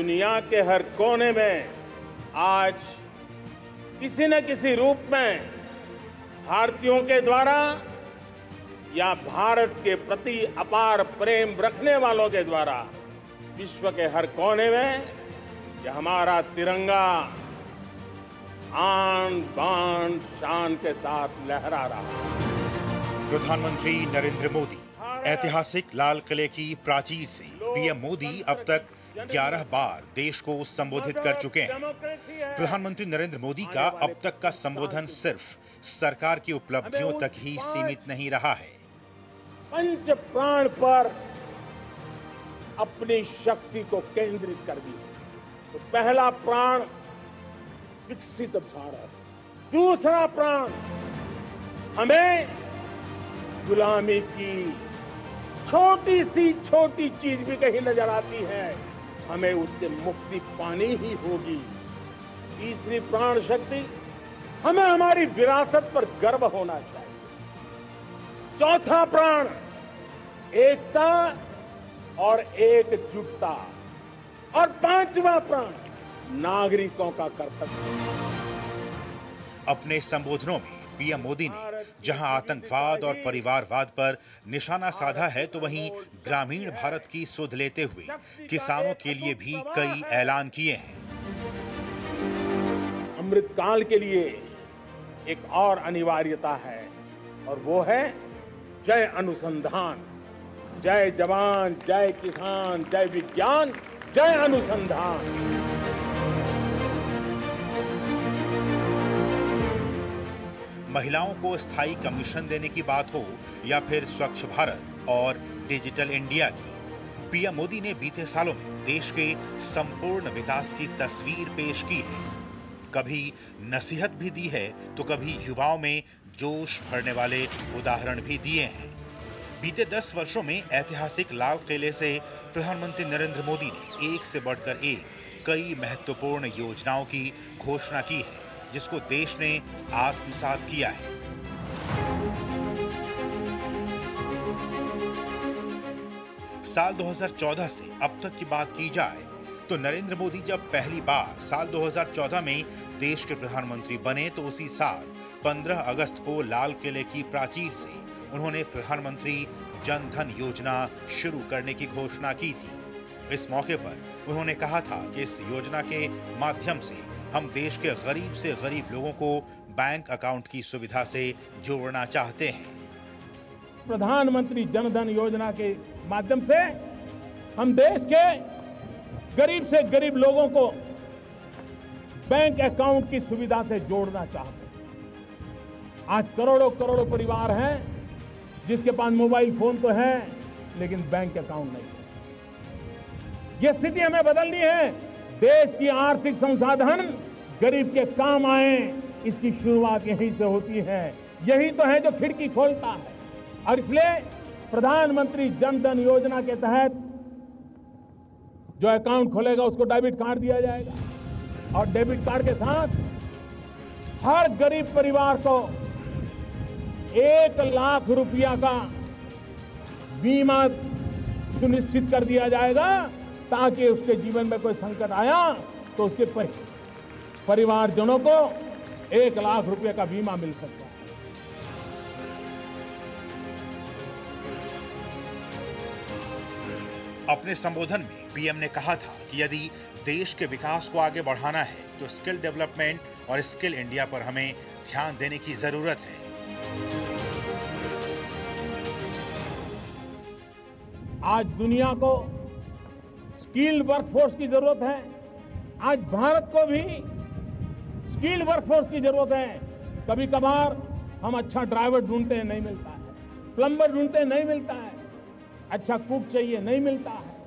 दुनिया के हर कोने में आज किसी न किसी रूप में भारतीयों के द्वारा या भारत के प्रति अपार प्रेम रखने वालों के द्वारा विश्व के हर कोने में यह हमारा तिरंगा आन बान शान के साथ लहरा रहा है। प्रधानमंत्री नरेंद्र मोदी ऐतिहासिक लाल किले की प्राचीर से पीएम मोदी अब तक 11 बार देश को संबोधित कर चुके हैं। प्रधानमंत्री नरेंद्र मोदी का अब तक का संबोधन सिर्फ सरकार की उपलब्धियों तक ही सीमित नहीं रहा है। पंच प्राण पर अपनी शक्ति को केंद्रित कर दिया। तो पहला प्राण विकसित भारत, दूसरा प्राण हमें गुलामी की छोटी चीज भी कहीं नजर आती है, हमें उससे मुक्ति पानी ही होगी। तीसरी प्राण शक्ति हमें हमारी विरासत पर गर्व होना चाहिए। चौथा प्राण एकता और एकजुटता, और पांचवा प्राण नागरिकों का कर्तव्य। अपने संबोधनों में पीएम मोदी ने जहां आतंकवाद और परिवारवाद पर निशाना साधा है, तो वहीं ग्रामीण भारत की सुध लेते हुए किसानों के लिए भी कई ऐलान किए हैं। अमृतकाल के लिए एक और अनिवार्यता है, और वो है जय अनुसंधान। जय जवान, जय किसान, जय विज्ञान, जय अनुसंधान। महिलाओं को स्थायी कमीशन देने की बात हो या फिर स्वच्छ भारत और डिजिटल इंडिया की, पीएम मोदी ने बीते सालों में देश के संपूर्ण विकास की तस्वीर पेश की है। कभी नसीहत भी दी है तो कभी युवाओं में जोश भरने वाले उदाहरण भी दिए हैं। बीते 10 वर्षों में ऐतिहासिक लाल किले से प्रधानमंत्री नरेंद्र मोदी ने एक से बढ़कर एक कई महत्वपूर्ण योजनाओं की घोषणा की है, जिसको देश ने आत्मसात किया है। साल 2014 से अब तक की बात की जाए तो नरेंद्र मोदी जब पहली बार साल 2014 में देश के प्रधानमंत्री बने, तो उसी साल 15 अगस्त को लाल किले की प्राचीर से उन्होंने प्रधानमंत्री जन धन योजना शुरू करने की घोषणा की थी। इस मौके पर उन्होंने कहा था कि इस योजना के माध्यम से हम देश के गरीब से गरीब लोगों को बैंक अकाउंट की सुविधा से जोड़ना चाहते हैं। प्रधानमंत्री जन धन योजना के माध्यम से हम देश के गरीब से गरीब लोगों को बैंक अकाउंट की सुविधा से जोड़ना चाहते हैं। आज करोड़ों परिवार हैं जिसके पास मोबाइल फोन तो है, लेकिन बैंक अकाउंट नहीं है। यह स्थिति हमें बदलनी है। देश की आर्थिक संसाधन गरीब के काम आए, इसकी शुरुआत यहीं से होती है। यही तो है जो खिड़की खोलता है। और इसलिए प्रधानमंत्री जन धन योजना के तहत जो अकाउंट खोलेगा उसको डेबिट कार्ड दिया जाएगा, और डेबिट कार्ड के साथ हर गरीब परिवार को 1 लाख रुपया का बीमा सुनिश्चित कर दिया जाएगा, ताकि उसके जीवन में कोई संकट आया तो उसके परिवारजनों को 1 लाख रुपए का बीमा मिल सकता है। अपने संबोधन में पीएम ने कहा था कि यदि देश के विकास को आगे बढ़ाना है तो स्किल डेवलपमेंट और स्किल इंडिया पर हमें ध्यान देने की जरूरत है। आज दुनिया को स्किल्ड वर्कफोर्स की जरूरत है। आज भारत को भी स्किल्ड वर्कफोर्स की जरूरत है। कभी कभार हम अच्छा ड्राइवर ढूंढते हैं, नहीं मिलता है। प्लम्बर ढूंढते हैं, नहीं मिलता है। अच्छा कुक चाहिए, नहीं मिलता है।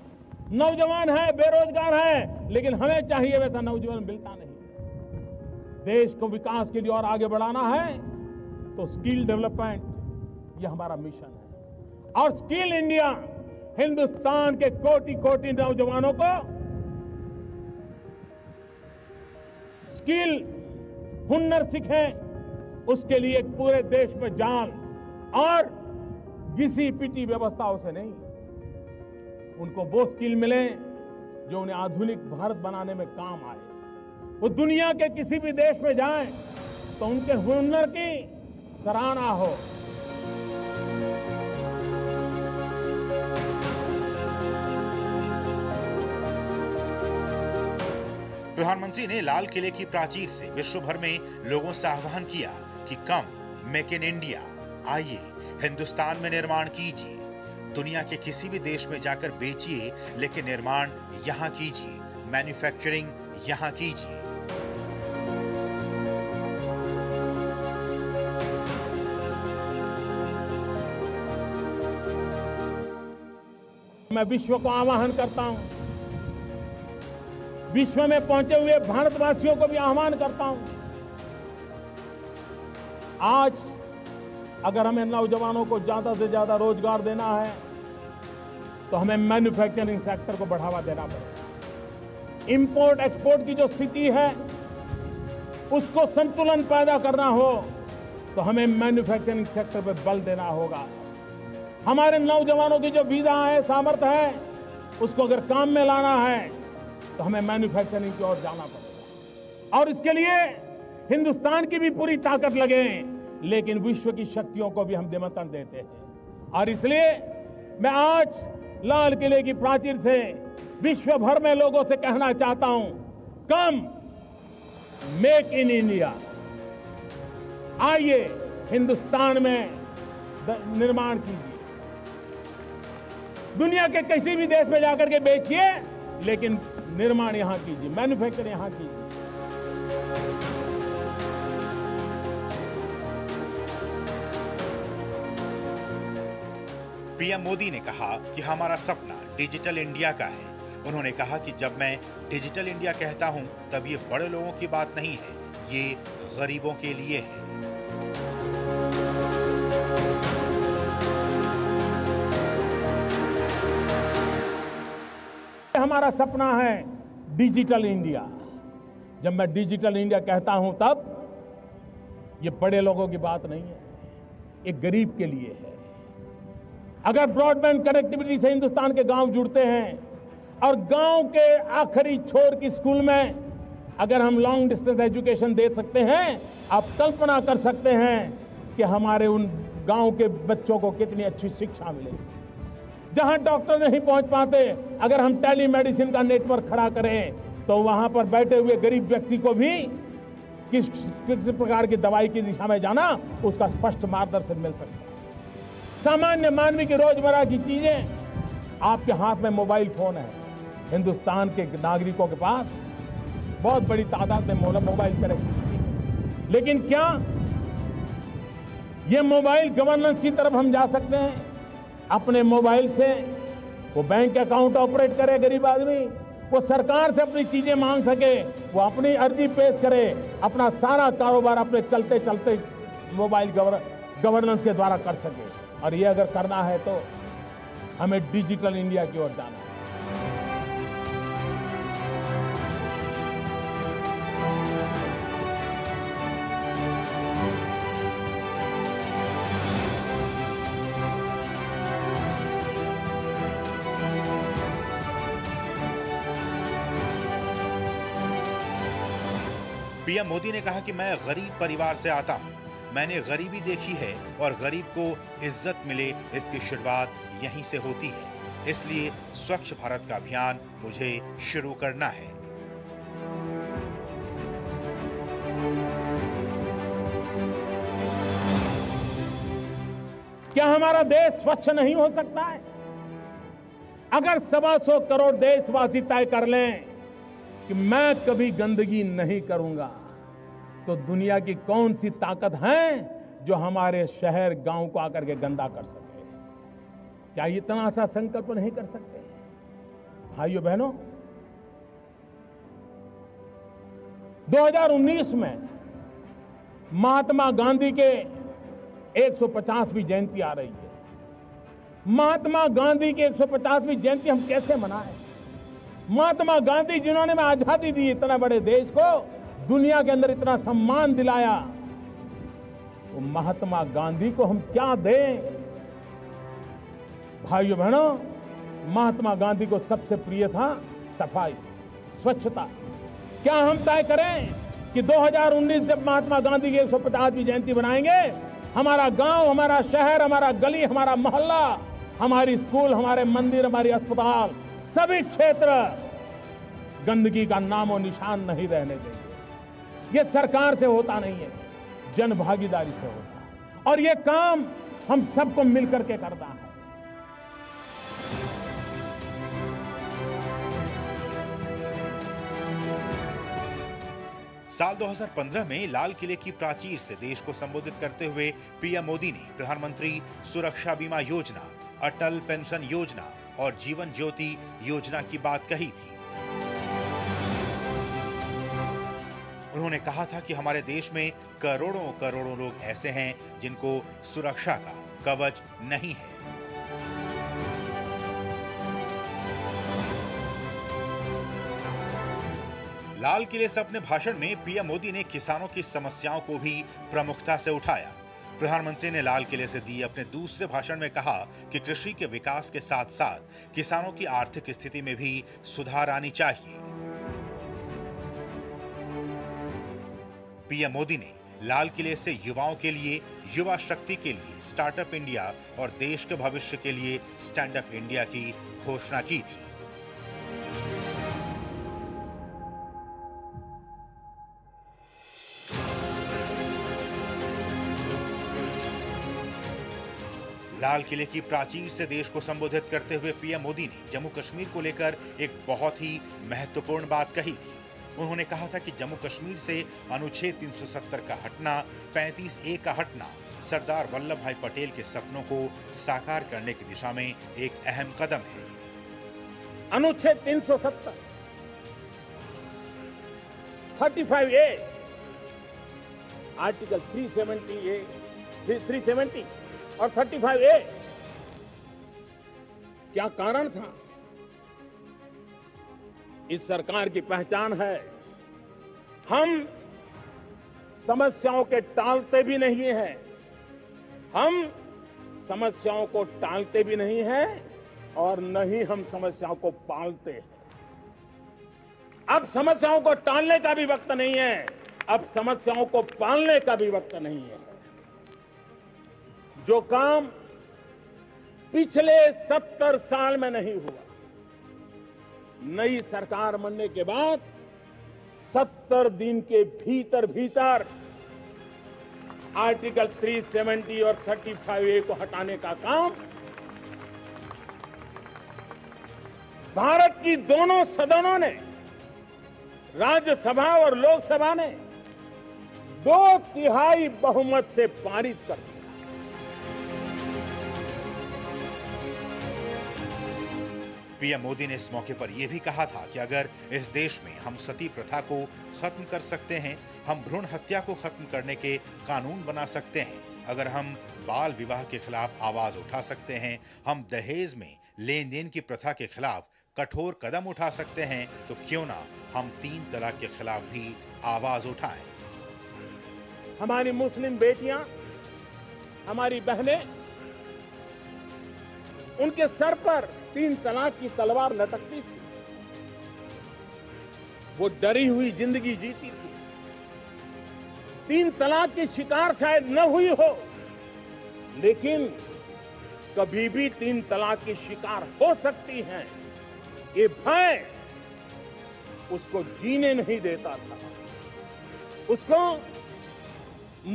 नौजवान है, बेरोजगार है, लेकिन हमें चाहिए वैसा नौजवान मिलता नहीं। देश को विकास के लिए और आगे बढ़ाना है तो स्किल डेवलपमेंट ये हमारा मिशन है। और स्किल इंडिया हिंदुस्तान के कोटि नौजवानों को स्किल हुनर सीखें, उसके लिए पूरे देश में जान और घिसी पिटी व्यवस्थाओं से नहीं, उनको वो स्किल मिले जो उन्हें आधुनिक भारत बनाने में काम आए। वो दुनिया के किसी भी देश में जाएं तो उनके हुनर की सराहना हो। प्रधानमंत्री ने लाल किले की प्राचीर से विश्व भर में लोगों से आह्वान किया कि कम मेक इन इंडिया, आइए हिंदुस्तान में निर्माण कीजिए। दुनिया के किसी भी देश में जाकर बेचिए, लेकिन निर्माण यहां कीजिए, मैन्युफैक्चरिंग यहां कीजिए। मैं विश्व को आह्वान करता हूं, विश्व में पहुंचे हुए भारतवासियों को भी आह्वान करता हूं। आज अगर हमें नौजवानों को ज्यादा से ज्यादा रोजगार देना है तो हमें मैन्युफैक्चरिंग सेक्टर को बढ़ावा देना पड़ेगा। इंपोर्ट एक्सपोर्ट की जो स्थिति है उसको संतुलन पैदा करना हो तो हमें मैन्युफैक्चरिंग सेक्टर पर बल देना होगा। हमारे नौजवानों की जो वीजा है, सामर्थ्य है, उसको अगर काम में लाना है तो हमें मैन्युफैक्चरिंग की ओर जाना पड़ेगा। और इसके लिए हिंदुस्तान की भी पूरी ताकत लगे, लेकिन विश्व की शक्तियों को भी हम निमंत्रण देते हैं। और इसलिए मैं आज लाल किले की प्राचीर से विश्व भर में लोगों से कहना चाहता हूं, कम मेक इन इंडिया, आइए हिंदुस्तान में निर्माण कीजिए। दुनिया के किसी भी देश में जाकर के बेचिए, लेकिन निर्माण यहां कीजिए, मैन्युफैक्चर यहां कीजिए। पीएम मोदी ने कहा कि हमारा सपना डिजिटल इंडिया का है। उन्होंने कहा कि जब मैं डिजिटल इंडिया कहता हूं तब ये बड़े लोगों की बात नहीं है, ये गरीबों के लिए है। हमारा सपना है डिजिटल इंडिया। जब मैं डिजिटल इंडिया कहता हूं तब ये बड़े लोगों की बात नहीं है, ये गरीब के लिए है। अगर ब्रॉडबैंड कनेक्टिविटी से हिंदुस्तान के गांव जुड़ते हैं और गांव के आखिरी छोर की स्कूल में अगर हम लॉन्ग डिस्टेंस एजुकेशन दे सकते हैं, आप कल्पना कर सकते हैं कि हमारे उन गांव के बच्चों को कितनी अच्छी शिक्षा मिलेगी। जहां डॉक्टर नहीं पहुंच पाते, अगर हम टेलीमेडिसिन का नेटवर्क खड़ा करें तो वहां पर बैठे हुए गरीब व्यक्ति को भी किस प्रकार की दवाई की दिशा में जाना, उसका स्पष्ट मार्गदर्शन मिल सकता है। सामान्य मानवीय की रोजमर्रा की चीजें आपके हाथ में मोबाइल फोन है। हिंदुस्तान के नागरिकों के पास बहुत बड़ी तादाद में मोबाइल कनेक्टिविटी है, लेकिन क्या ये मोबाइल गवर्नेंस की तरफ हम जा सकते हैं? अपने मोबाइल से वो बैंक अकाउंट ऑपरेट करे, गरीब आदमी वो सरकार से अपनी चीजें मांग सके, वो अपनी अर्जी पेश करे, अपना सारा कारोबार अपने चलते चलते मोबाइल गवर्नेंस के द्वारा कर सके। और ये अगर करना है तो हमें डिजिटल इंडिया की ओर जाना है। पीएम मोदी ने कहा कि मैं गरीब परिवार से आता हूं, मैंने गरीबी देखी है और गरीब को इज्जत मिले, इसकी शुरुआत यहीं से होती है। इसलिए स्वच्छ भारत का अभियान मुझे शुरू करना है। क्या हमारा देश स्वच्छ नहीं हो सकता है? अगर 125 करोड़ देशवासी तय कर लें कि मैं कभी गंदगी नहीं करूंगा, तो दुनिया की कौन सी ताकत है जो हमारे शहर गांव को आकर के गंदा कर सके? क्या इतना सा संकल्प नहीं कर सकते? भाइयों बहनों, 2019 में महात्मा गांधी के 150वीं जयंती आ रही है। महात्मा गांधी की 150वीं जयंती हम कैसे मनाएं? महात्मा गांधी जिन्होंने आजादी दी इतना बड़े देश को, दुनिया के अंदर इतना सम्मान दिलाया, तो महात्मा गांधी को हम क्या दें? भाइयों बहनों, महात्मा गांधी को सबसे प्रिय था सफाई, स्वच्छता। क्या हम तय करें कि 2019 जब महात्मा गांधी की 150वीं जयंती बनाएंगे, हमारा गांव, हमारा शहर, हमारा गली, हमारा मोहल्ला, हमारी स्कूल, हमारे मंदिर, हमारी अस्पताल, सभी क्षेत्र गंदगी का नामो निशान नहीं रहने देंगे। ये सरकार से होता नहीं है, जन भागीदारी से होता है, और ये काम हम सबको मिलकर के करना है। साल 2015 में लाल किले की प्राचीर से देश को संबोधित करते हुए पीएम मोदी ने प्रधानमंत्री सुरक्षा बीमा योजना, अटल पेंशन योजना और जीवन ज्योति योजना की बात कही थी। उन्होंने कहा था कि हमारे देश में करोड़ों करोड़ों लोग ऐसे हैं जिनको सुरक्षा का कवच नहीं है। लाल किले से अपने भाषण में पीएम मोदी ने किसानों की समस्याओं को भी प्रमुखता से उठाया। प्रधानमंत्री ने लाल किले से दिए अपने दूसरे भाषण में कहा कि कृषि के विकास के साथ साथ किसानों की आर्थिक स्थिति में भी सुधार आनी चाहिए। पीएम मोदी ने लाल किले से युवाओं के लिए, युवा शक्ति के लिए स्टार्टअप इंडिया और देश के भविष्य के लिए स्टैंड अप इंडिया की घोषणा की थी। लाल किले की प्राचीर से देश को संबोधित करते हुए पीएम मोदी ने जम्मू कश्मीर को लेकर एक बहुत ही महत्वपूर्ण बात कही थी। उन्होंने कहा था कि जम्मू कश्मीर से अनुच्छेद 370 का हटना, 35A का हटना सरदार वल्लभ भाई पटेल के सपनों को साकार करने की दिशा में एक अहम कदम है। अनुच्छेद 370, 35A, आर्टिकल 370 और 35A, क्या कारण था? इस सरकार की पहचान है, हम समस्याओं के टालते भी नहीं हैं, हम समस्याओं को टालते भी नहीं हैं और न ही हम समस्याओं को पालते हैं। अब समस्याओं को टालने का भी वक्त नहीं है, अब समस्याओं को पालने का भी वक्त नहीं है। जो काम पिछले 70 साल में नहीं हुआ, नई सरकार बनने के बाद 70 दिन के भीतर भीतर आर्टिकल 370 और 35A को हटाने का काम भारत की दोनों सदनों ने, राज्यसभा और लोकसभा ने 2/3 बहुमत से पारित कर दिया। पीएम मोदी ने इस मौके पर यह भी कहा था कि अगर इस देश में हम सती प्रथा को खत्म कर सकते हैं, हम भ्रूण हत्या को खत्म करने के कानून बना सकते हैं, अगर हम बाल विवाह के खिलाफ आवाज उठा सकते हैं, हम दहेज में लेन देन की प्रथा के खिलाफ कठोर कदम उठा सकते हैं, तो क्यों ना हम 3 तलाक के खिलाफ भी आवाज उठाएं। हमारी मुस्लिम बेटियां, हमारी बहनें, उनके सर पर 3 तलाक की तलवार लटकती थी, वो डरी हुई जिंदगी जीती थी। 3 तलाक की शिकार शायद न हुई हो, लेकिन कभी भी 3 तलाक की शिकार हो सकती हैं, ये भय उसको जीने नहीं देता था, उसको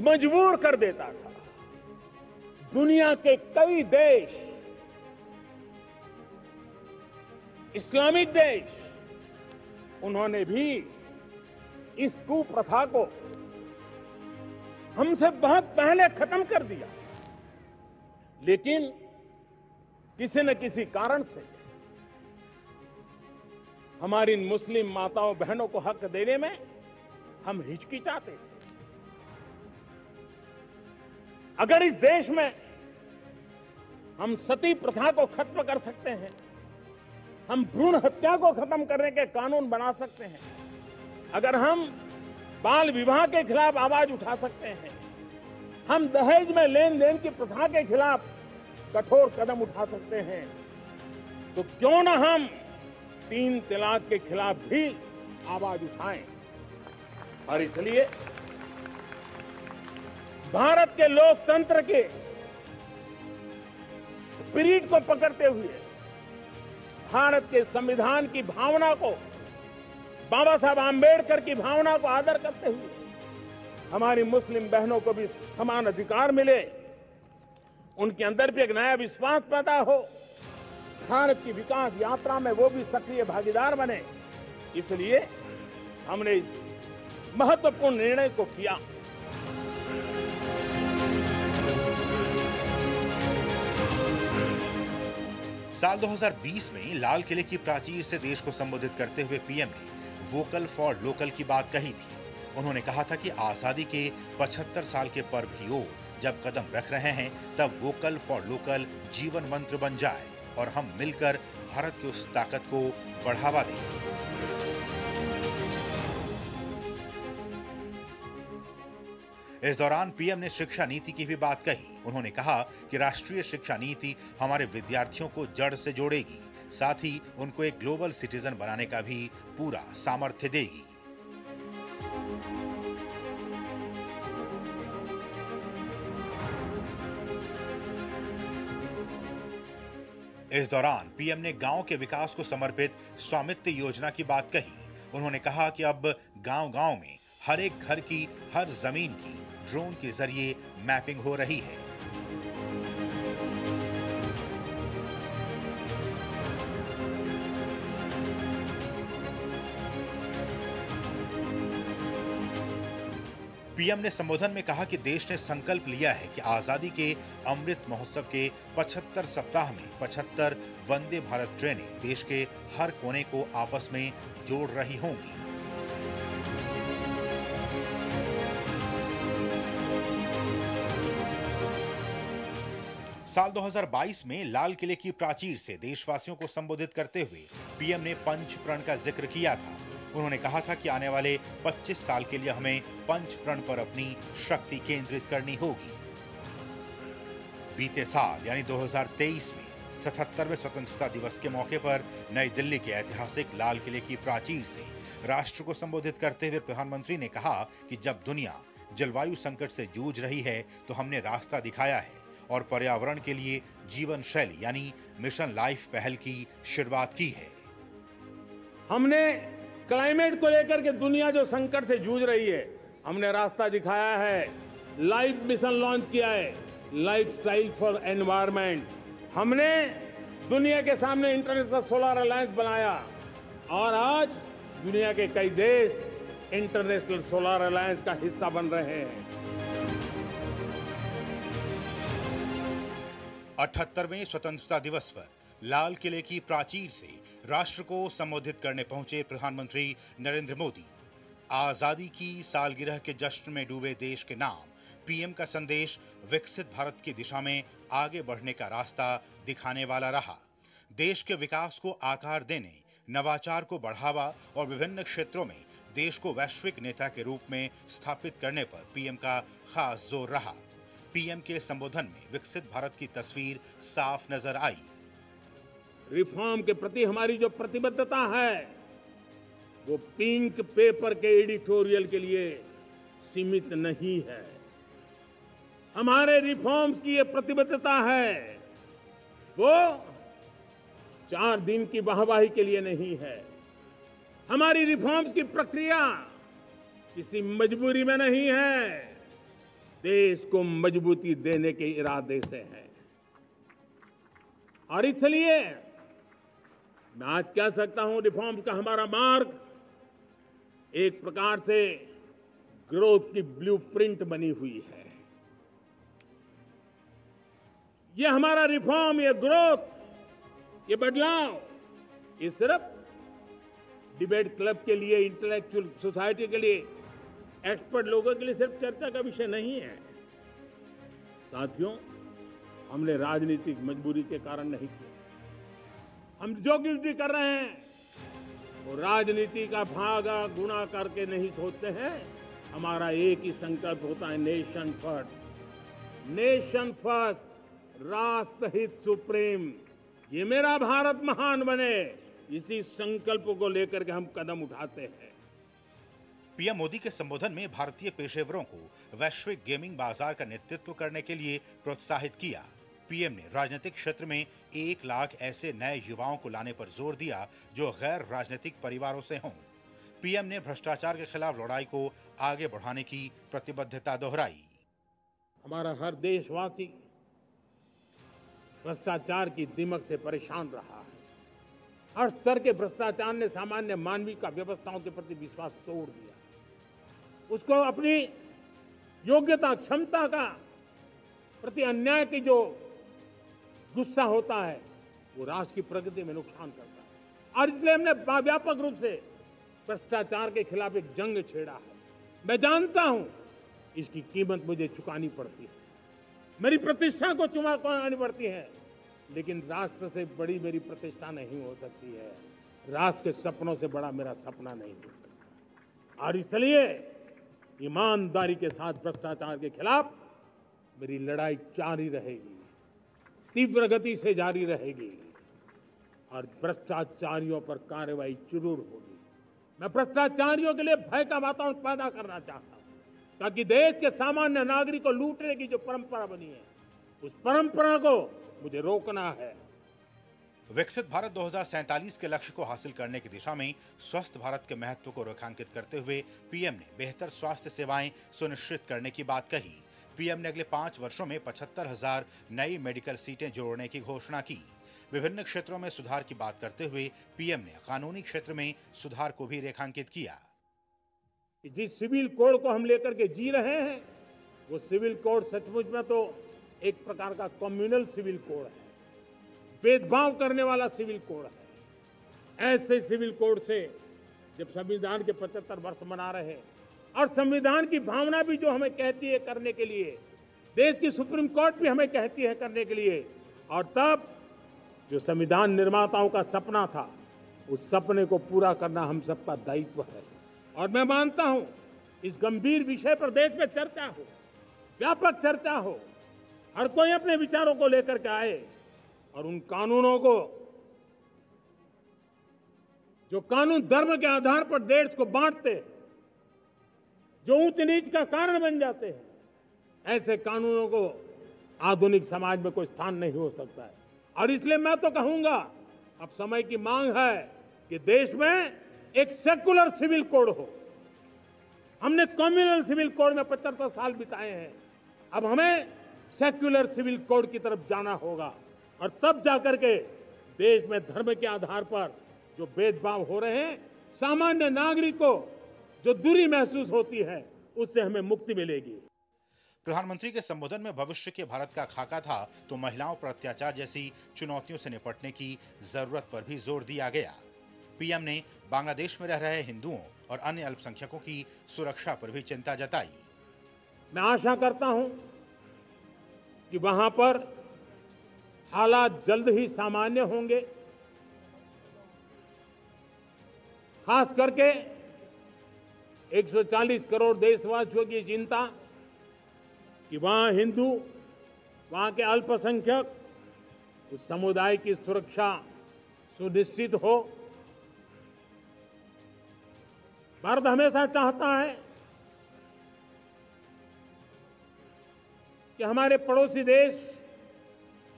मजबूर कर देता था। दुनिया के कई देश, इस्लामिक देश, उन्होंने भी इस कुप्रथा को हमसे बहुत पहले खत्म कर दिया, लेकिन किसी न किसी कारण से हमारी मुस्लिम माताओं बहनों को हक देने में हम हिचकिचाते थे। अगर इस देश में हम सती प्रथा को खत्म कर सकते हैं, हम भ्रूण हत्या को खत्म करने के कानून बना सकते हैं, अगर हम बाल विवाह के खिलाफ आवाज उठा सकते हैं, हम दहेज में लेन देन की प्रथा के खिलाफ कठोर कदम उठा सकते हैं, तो क्यों ना हम 3 तलाक के खिलाफ भी आवाज उठाएं। और इसलिए भारत के लोकतंत्र के स्पिरिट को पकड़ते हुए, भारत के संविधान की भावना को, बाबा साहब आंबेडकर की भावना को आदर करते हुए हमारी मुस्लिम बहनों को भी समान अधिकार मिले, उनके अंदर भी एक नया विश्वास पैदा हो, भारत की विकास यात्रा में वो भी सक्रिय भागीदार बने, इसलिए हमने इस महत्वपूर्ण निर्णय को किया। साल 2020 में लाल किले की प्राचीर से देश को संबोधित करते हुए पीएम ने वोकल फॉर लोकल की बात कही थी। उन्होंने कहा था कि आजादी के 75 साल के पर्व की ओर जब कदम रख रहे हैं, तब वोकल फॉर लोकल जीवन मंत्र बन जाए और हम मिलकर भारत की उस ताकत को बढ़ावा दें। इस दौरान पीएम ने शिक्षा नीति की भी बात कही। उन्होंने कहा कि राष्ट्रीय शिक्षा नीति हमारे विद्यार्थियों को जड़ से जोड़ेगी, साथ ही उनको एक ग्लोबल सिटीजन बनाने का भी पूरा सामर्थ्य देगी। इस दौरान पीएम ने गांव के विकास को समर्पित स्वामित्व योजना की बात कही। उन्होंने कहा कि अब गांव-गांव में हर एक घर की हर जमीन की ड्रोन के जरिए मैपिंग हो रही है। पीएम ने संबोधन में कहा कि देश ने संकल्प लिया है कि आजादी के अमृत महोत्सव के 75 सप्ताह में 75 वंदे भारत ट्रेनें देश के हर कोने को आपस में जोड़ रही होंगी। साल 2022 में लाल किले की प्राचीर से देशवासियों को संबोधित करते हुए पीएम ने पंच प्रण का जिक्र किया था। उन्होंने कहा था कि आने वाले 25 साल के लिए हमें पंच प्रण पर अपनी शक्ति केंद्रित करनी होगी। बीते साल यानी 2023 में 77वें स्वतंत्रता दिवस के मौके पर नई दिल्ली के ऐतिहासिक लाल किले की प्राचीर से राष्ट्र को संबोधित करते हुए प्रधानमंत्री ने कहा कि जब दुनिया जलवायु संकट से जूझ रही है तो हमने रास्ता दिखाया है और पर्यावरण के लिए जीवन शैली यानी मिशन लाइफ पहल की शुरुआत की है। हमने क्लाइमेट को लेकर के दुनिया जो संकट से जूझ रही है, हमने रास्ता दिखाया है। लाइफ मिशन लॉन्च किया है, लाइफस्टाइल फॉर एनवायरनमेंट। हमने दुनिया के सामने इंटरनेशनल सोलर अलायंस बनाया और आज दुनिया के कई देश इंटरनेशनल सोलर अलायंस का हिस्सा बन रहे हैं। 78वें स्वतंत्रता दिवस पर लाल किले की प्राचीर से राष्ट्र को संबोधित करने पहुंचे प्रधानमंत्री नरेंद्र मोदी। आजादी की सालगिरह के जश्न में डूबे देश के नाम पीएम का संदेश विकसित भारत की दिशा में आगे बढ़ने का रास्ता दिखाने वाला रहा। देश के विकास को आकार देने, नवाचार को बढ़ावा और विभिन्न क्षेत्रों में देश को वैश्विक नेता के रूप में स्थापित करने पर पीएम का खास जोर रहा। पीएम के संबोधन में विकसित भारत की तस्वीर साफ नजर आई। रिफॉर्म के प्रति हमारी जो प्रतिबद्धता है वो पिंक पेपर के एडिटोरियल के लिए सीमित नहीं है। हमारे रिफॉर्म्स की ये प्रतिबद्धता है वो 4 दिन की वाहवाही के लिए नहीं है। हमारी रिफॉर्म्स की प्रक्रिया किसी मजबूरी में नहीं है, देश को मजबूती देने के इरादे से है। और इसलिए मैं आज कह सकता हूं रिफॉर्म का हमारा मार्ग एक प्रकार से ग्रोथ की ब्लूप्रिंट बनी हुई है। ये हमारा रिफॉर्म, ये ग्रोथ, ये बदलाव, ये सिर्फ डिबेट क्लब के लिए, इंटेलेक्चुअल सोसाइटी के लिए, एक्सपर्ट लोगों के लिए सिर्फ चर्चा का विषय नहीं है। साथियों, हमने राजनीतिक मजबूरी के कारण नहीं किया। हम जो कुछ भी कर रहे हैं वो राजनीति का भागा गुणा करके नहीं सोचते हैं। हमारा एक ही संकल्प होता है, नेशन फर्स्ट। नेशन फर्स्ट, राष्ट्र हित सुप्रीम। ये मेरा भारत महान बने, इसी संकल्प को लेकर के हम कदम उठाते हैं। पीएम मोदी के संबोधन में भारतीय पेशेवरों को वैश्विक गेमिंग बाजार का नेतृत्व करने के लिए प्रोत्साहित किया। पीएम ने राजनीतिक क्षेत्र में 1 लाख ऐसे नए युवाओं को लाने पर जोर दिया जो गैर राजनीतिक परिवारों से हों। पीएम ने भ्रष्टाचार के खिलाफ लड़ाई को आगे बढ़ाने की प्रतिबद्धता दोहराई। हमारा हर देशवासी भ्रष्टाचार की दिमक से परेशान रहा है। हर स्तर के भ्रष्टाचार ने सामान्य मानवीय का व्यवस्थाओं के प्रति विश्वास तोड़ दिया। उसको अपनी योग्यता, क्षमता का प्रति अन्याय की जो गुस्सा होता है वो राष्ट्र की प्रगति में नुकसान करता है। और इसलिए हमने व्यापक रूप से भ्रष्टाचार के खिलाफ एक जंग छेड़ा है। मैं जानता हूं इसकी कीमत मुझे चुकानी पड़ती है, मेरी प्रतिष्ठा को चुकानी पड़ती है, लेकिन राष्ट्र से बड़ी मेरी प्रतिष्ठा नहीं हो सकती है। राष्ट्र के सपनों से बड़ा मेरा सपना नहीं हो सकता। और इसलिए ईमानदारी के साथ भ्रष्टाचार के खिलाफ मेरी लड़ाई जारी रहेगी, तीव्र गति से जारी रहेगी और भ्रष्टाचारियों पर कार्रवाई जरूर होगी। मैं भ्रष्टाचारियों के लिए भय का वातावरण पैदा करना चाहता हूं ताकि देश के सामान्य नागरिक को लूटने की जो परंपरा बनी है उस परंपरा को मुझे रोकना है। विकसित भारत 2047 के लक्ष्य को हासिल करने की दिशा में स्वस्थ भारत के महत्व को रेखांकित करते हुए पीएम ने बेहतर स्वास्थ्य सेवाएं सुनिश्चित करने की बात कही। पीएम ने अगले 5 वर्षों में 75,000 नई मेडिकल सीटें जोड़ने की घोषणा की। विभिन्न क्षेत्रों में सुधार की बात करते हुए पीएम ने कानूनी क्षेत्र में सुधार को भी रेखांकित किया। जिस सिविल कोड को हम लेकर के जी रहे हैं वो सिविल कोड सचमुच में तो एक प्रकार का कम्युनल सिविल कोड है, भेदभाव करने वाला सिविल कोड है। ऐसे सिविल कोड से जब संविधान के 75 वर्ष मना रहे हैं और संविधान की भावना भी जो हमें कहती है करने के लिए, देश की सुप्रीम कोर्ट भी हमें कहती है करने के लिए, और तब जो संविधान निर्माताओं का सपना था उस सपने को पूरा करना हम सबका दायित्व है। और मैं मानता हूं इस गंभीर विषय पर देश में चर्चा हो, व्यापक चर्चा हो, हर कोई अपने विचारों को लेकर के आए और उन कानूनों को जो कानून धर्म के आधार पर देश को बांटते हैं, जो ऊंच नीच का कारण बन जाते हैं, ऐसे कानूनों को आधुनिक समाज में कोई स्थान नहीं हो सकता है। और इसलिए मैं तो कहूंगा अब समय की मांग है कि देश में एक सेकुलर सिविल कोड हो। हमने कम्युनल सिविल कोड में 75 साल बिताए हैं, अब हमें सेक्युलर सिविल कोड की तरफ जाना होगा और तब जाकर के देश में धर्म के आधार पर जो भेदभाव हो रहे हैं, सामान्य नागरिक को जो दूरी महसूस होती है उससे हमें मुक्ति मिलेगी। प्रधानमंत्री के संबोधन में भविष्य के भारत का खाका था तो महिलाओं पर अत्याचार जैसी चुनौतियों से निपटने की जरूरत पर भी जोर दिया गया। पीएम ने बांग्लादेश में रह रहे हिंदुओं और अन्य अल्पसंख्यकों की सुरक्षा पर भी चिंता जताई। मैं आशा करता हूं कि वहां पर हालात जल्द ही सामान्य होंगे। खास करके 140 करोड़ देशवासियों की चिंता कि वहां हिंदू, वहां के अल्पसंख्यक, उस समुदाय की सुरक्षा सुनिश्चित हो। भारत हमेशा चाहता है कि हमारे पड़ोसी देश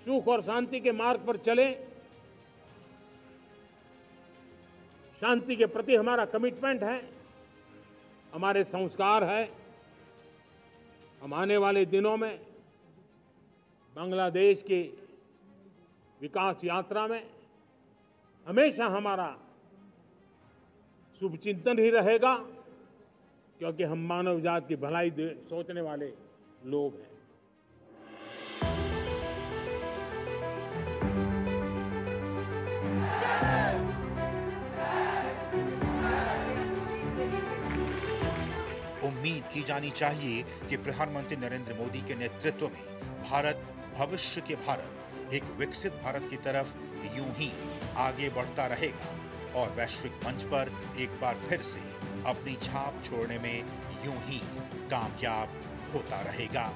सुख और शांति के मार्ग पर चले। शांति के प्रति हमारा कमिटमेंट है, हमारे संस्कार है। हम आने वाले दिनों में बांग्लादेश की विकास यात्रा में हमेशा हमारा शुभचिंतन ही रहेगा, क्योंकि हम मानव जाति की भलाई सोचने वाले लोग हैं। उम्मीद की जानी चाहिए कि प्रधानमंत्री नरेंद्र मोदी के नेतृत्व में भारत भविष्य के भारत, एक विकसित भारत की तरफ यूं ही आगे बढ़ता रहेगा और वैश्विक मंच पर एक बार फिर से अपनी छाप छोड़ने में यूं ही कामयाब होता रहेगा।